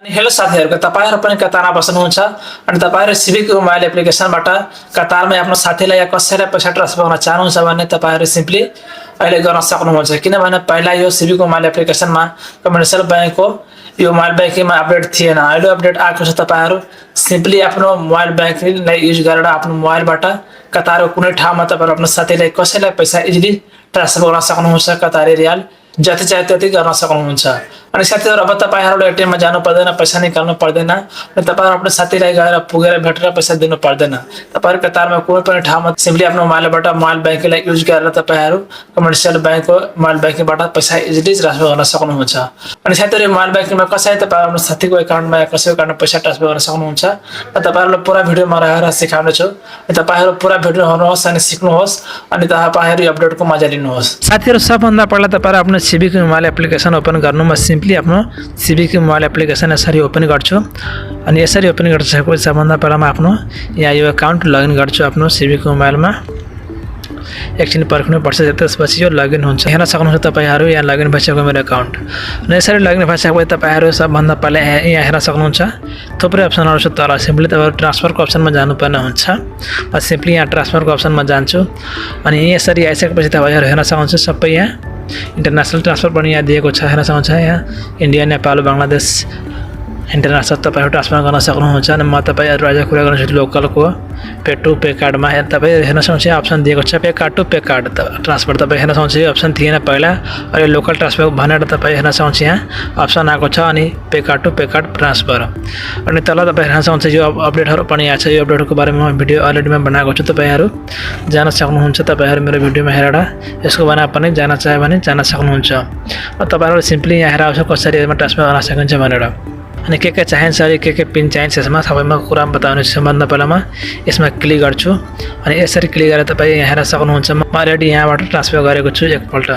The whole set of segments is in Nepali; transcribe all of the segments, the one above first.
हेलो साथीहरुको तपाईहरु पनि कतारमा बस्नुहुन्छ अनि तपाईहरु CBQ मोबाइल एप्लिकेसनबाट कतारमा आफ्नो साथीलाई या कसैलाई पैसा ट्रान्सफर गर्न चाहनुहुन्छ भने तपाईहरु सिम्पली अहिले गर्न सक्नुहुन्छ किनभने पहिला यो CBQ मोबाइल एप्लिकेसनमा कमर्सियल बैंकको यो मोबाइल बैंकिङमा अपडेट थिएन। अहिले अपडेट आएको छ। तपाईहरु सिम्पली आफ्नो मोबाइल बैंकिङलाई युज गरेर आफ्नो मोबाइलबाट कतारको कुनै ठाउँमा तपाईहरु आफ्नो साथीलाई कसैलाई पैसा इजिली ट्रान्सफर गर्न सक्नुहुन्छ। कतारी रियाल जति चाहे त्यति गर्न सक्नुहुन्छ। अनि साथीहरु अब तपाईहरुले एटीएम मा जानु पर्दैन, पैसा निकाल्नु पर्दैन अनि तपाईहरु आफ्नो साथीलाई गएर पुगेर भेटेर पैसा दिनु पर्दैन। तपाईहरु कतारमा कुनै पनि ठाउँमा सिम्पली आफ्नो मोबाइलबाट मोबाइल बैंकिङलाई युज गरेर तपाईहरु कमर्सियल बैंकको मोबाइल बैंकिङबाट पैसा इजिली ट्रान्सफर गर्न सक्नुहुन्छ। अनि साथीहरु मोबाइल बैंकिङमा कसरी तपाईहरु आफ्नो साथीको एकाउन्टमा या कसैको एकाउन्टमा पैसा ट्रान्सफर गर्न सक्नुहुन्छ र तपाईहरुले पुरा भिडियोमा रहेर सिकाउने छु। तपाईहरु पुरा भिडियो हेर्नुहोस् अनि सिक्नुहोस् अनि तपाईहरु अपडेटको मजा लिनुहोस्। साथीहरु सबभन्दा पहिला तपाईहरु आफ्नो CBQ मोबाइल एप्लिकेसन ओपन गर्नुमा सिम्पली आफ्नो CBQ मोबाइल एप्लिकेसन यसरी ओपन गर्छु अनि यसरी ओपन गरिसकेपछि सबभन्दा पहिला म आफ्नो यहाँ यो अकाउन्ट लगइन गर्छु आफ्नो CBQ मोबाइलमा। एकछिन पर्खनु पर्छ, त्यसपछि यो लगइन हुन्छ। हेर्न सक्नुहुन्छ तपाईहरु यहाँ लगइन भइसक्यो मेरो अकाउन्ट। अनि यसरी लगइन भइसकेपछि तपाईहरु सबभन्दा पहिला यहाँ हेर्न सक्नुहुन्छ थुप्रै अप्सनहरु छ। तल सिम्पली तपाईहरु ट्रान्सफरको अप्सनमा जानुपर्ने हुन्छ। म सिम्पली यहाँ ट्रान्सफरको अप्सनमा जान्छु अनि यसरी आइसकेपछि तपाईहरु हेर्न सक्नुहुन्छ सबै यहाँ इन्टरनेशनल ट्रान्सफर पनि यहाँ दिएको छ। हेर्न सक्नुहुन्छ यहाँ इन्डिया, नेपाल, बंगलादेश इन्टरनेशनल तपाईहरु ट्रान्सफर गर्न सक्नुहुन्छ। अनि म तपाईहरु आज कुरा गर्छु लोकलको पे टु पे कार्डमा। तपाईहरु हेर्न सक्नुहुन्छ अप्सन दिएको छ pay card to pay card transfer. तपाईहरु हेर्न सक्नुहुन्छ यो अप्सन थिएन पहिला, अहिले लोकल ट्रान्सफर भनेर तपाईहरु हेर्न सक्नुहुन्छ यहाँ अप्सन आएको छ अनि pay card to pay card transfer. अनि तल तपाईहरु हेर्न सक्नुहुन्छ यो अपडेटहरु पनि यहाँ छ। यो अपडेटको बारेमा भिडियो अलरेडी म बनाएको छु, तपाईहरु जान सक्नुहुन्छ। तपाईहरु मेरो भिडियोमा हेरेर यसको बारेमा पनि जान्न चाहे भने जान्न सक्नुहुन्छ। तपाईहरु सिम्पली यहाँ हेरेर कसरी यसमा ट्रान्सफर गर्न सकिन्छ भनेर अनि के चाहिन्छ अनि के पिन चाहिन्छ यसमा सबैमा कुरा बताउने छु। भन्दा पहिला म यसमा क्लिक गर्छु अनि यसरी क्लिक गरेर तपाई यहाँ हेर्न सक्नुहुन्छ म अलरेडी यहाँबाट ट्रान्सफर गरेको छु एकपल्ट।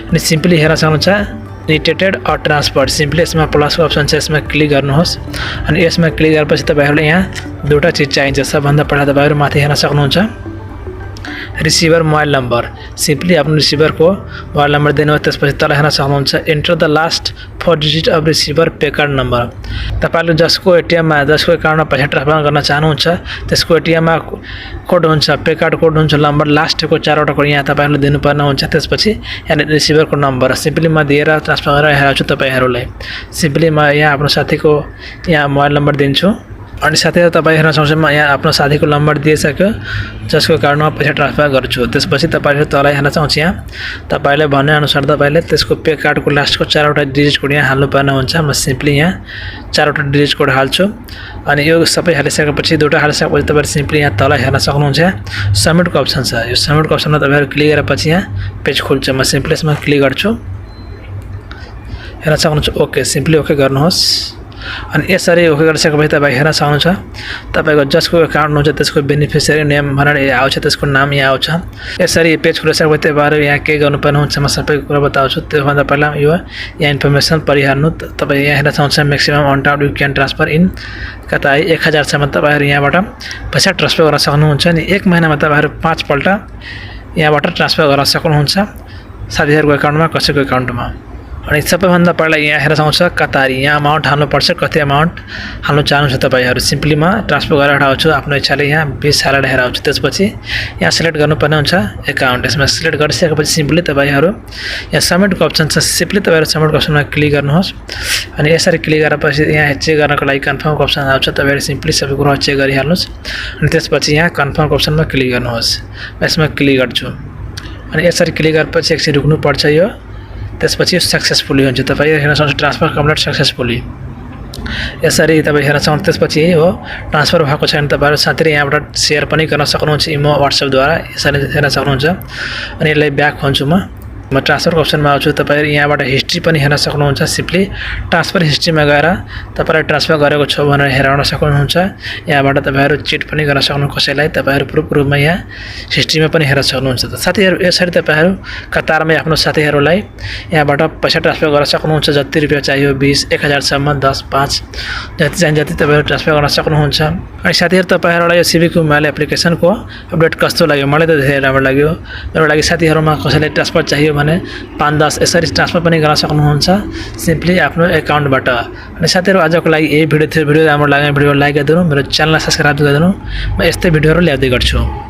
अनि सिम्पली हेर्न सक्नुहुन्छ रिटेटेड अर ट्रान्सफर। सिम्पली यसमा प्लसको अप्सन छ, यसमा क्लिक गर्नुहोस् अनि यसमा क्लिक गरेपछि तपाईहरुले यहाँ दुईटा चीज चाहिन्छ। सबभन्दा पहिला तपाईहरु माथि हेर्न सक्नुहुन्छ रिसिभर मोबाइल नम्बर। सिम्पली आफ्नो रिसिभरको मोबाइल नम्बर दिनुहोस्। त्यसपछि तल हेर्न सक्नुहुन्छ enter the last 4 digit of receiver pay card number. तपाईले जसको एटीएममा जसको एकाउन्टमा पैसा ट्रान्सफर गर्न चाहनुहुन्छ त्यसको एटीएममा कोड हुन्छ, पे कार्ड कोड हुन्छ, नम्बर लास्टको 4 वटा कोड यहाँ तपाईहरुले दिनुपर्ने हुन्छ। त्यसपछि यहाँ रिसिभरको नम्बर सिम्पली म दिएर ट्रान्सफर गरेर हेराउँछु तपाईहरुलाई। सिम्पली म यहाँ आफ्नो साथीको यहाँ मोबाइल नम्बर दिन्छु अनि साथीहरु तपाई हेर्न सक्नुहुन्छ म यहाँ आफ्नो साथीको नम्बर दिइसक्यो जसको कारणमा पैसा ट्रान्सफर गर्छु। त्यसपछि तपाईहरु तल हेर्न सक्नुहुन्छ यहाँ तपाईले भन्ने अनुसार तपाईले त्यसको पे कार्डको लास्टको 4 वटा डिजिट कोड यहाँ हाल्नु पर्ने हुन्छ। म सिम्पली यहाँ 4 वटा डिजिट कोड हाल्छु अनि यो सबै हालिसकेपछि दुईटा हालिसकेपछि तपाईले सिम्पली यहाँ तल हेर्न सक्नुहुन्छ सबमिटको अप्सन छ। यो सबमिटको अप्सनमा तपाईहरु क्लिक गरेपछि यहाँ पेज खुल्छ। म सिम्पली यसमा क्लिक गर्छु, हेर्न सक्नुहुन्छ ओके। सिम्पली ओके गर्नुहोस् अनि यसरी ओके गरिसकेपछि तपाई हेर्न सक्नुहुन्छ तपाईको जसको एकाउन्ट हुन्छ त्यसको बेनिफिसियरी नेम भनेर आउँछ, त्यसको नाम यहाँ आउँछ। यसरी पेज खुलिसकेपछि तपाईहरु यहाँ के गर्नुपर्ने हुन्छ म सबै कुरा बताउँछु। त्यसभन्दा पहिला यो यहाँ इन्फर्मेसन परिहाल्नु। तपाई यहाँ हेर्न सक्नुहुन्छ maximum amount you can transfer in कताई 1000 सम्म तपाईहरु यहाँबाट पैसा ट्रान्सफर गर्न सक्नुहुन्छ। अनि 1 महिनामा तपाईहरु 5 पल्ट यहाँबाट ट्रान्सफर गर्न सक्नुहुन्छ साथीहरुको एकाउन्टमा कसैको एकाउन्टमा। अनि सबैभन्दा पहिला यहाँ हेर्न सक्नुहुन्छ कतारी यहाँ अमाउन्ट हाल्नु पर्छ। कति अमाउन्ट हाल्नु चाहनुहुन्छ तपाईहरु सिम्पली म ट्रान्सफर गरेर हटाउँछु आफ्नो इच्छाले यहाँ 20 हालेर हेराउँछु। त्यसपछि यहाँ सिलेक्ट गर्नुपर्ने हुन्छ एकाउन्ट। यसमा सिलेक्ट गरिसकेपछि सिम्पली तपाईहरु यहाँ सबमिटको अप्सन छ। सिम्पली तपाईहरु सबमिटको अप्सनमा क्लिक गर्नुहोस् अनि यसरी क्लिक गरेपछि यहाँ चेक गर्नको लागि कन्फर्मको अप्सन आउँछ। तपाईहरु सिम्पली सबै कुरा चेक गरिहाल्नुस् अनि त्यसपछि यहाँ कन्फर्मको अप्सनमा क्लिक गर्नुहोस्। यसमा क्लिक गर्छु अनि यसरी क्लिक गरेपछि एकछिन रुक्नु पर्छ यो। त्यसपछि सक्सेसफुली हुन्छ। तपाई हेर्न सक्नुहुन्छ ट्रान्सफर कम्प्लिट सक्सेसफुली। यसरी तपाई हेर्न सक्नुहुन्छ त्यसपछि हो ट्रान्सफर भएको छ भने तपाईहरु साथीले यहाँबाट शेयर पनि गर्न सक्नुहुन्छ इमो व्हाट्सएप द्वारा। यसरी हेर्न सक्नुहुन्छ अनि यसलाई ब्याक हुन्छु म ट्रान्सफरको अप्सनमा आउँछु। तपाईहरु यहाँबाट हिस्ट्री पनि हेर्न सक्नुहुन्छ। सिम्पली ट्रान्सफर हिस्ट्रीमा गएर तपाईले ट्रान्सफर गरेको छ भनेर हेराउन सक्नुहुन्छ। यहाँबाट तपाईहरु चिट पनि गर्न सक्नुहुन्छ कसैलाई। तपाईहरु प्रुफ रूपमा यहाँ हिस्ट्रीमा पनि हेर्न सक्नुहुन्छ। साथीहरु यसरी तपाईहरु कतारमै आफ्नो साथीहरुलाई यहाँबाट पैसा ट्रान्सफर गर्न सक्नुहुन्छ। जति रुपैयाँ चाहियो 20 1000 सम्म 10 5 जति चाहिन्छ जति तपाईहरु ट्रान्सफर गर्न सक्नुहुन्छ। अनि साथीहरु तपाईहरुलाई यो CBQ मोबाइल एप्लिकेसनको अपडेट कस्तो लाग्यो? मलाई त धेरै राम्रो लाग्यो। मेरो लागि साथीहरुमा कसैलाई ट्रान्सफर चाहियो भने 5-10 यसरी ट्रान्सफर पनि गर्न सक्नुहुन्छ सिम्पली आफ्नो एकाउन्टबाट। अनि साथीहरु आजको लागि यही भिडियो थियो। भिडियो राम्रो लाग्यो भने भिडियोलाई लाइक गरिदिनु, मेरो च्यानललाई सब्स्क्राइब गरिदिनु। म यस्तै भिडियोहरु ल्याउँदै गर्छु।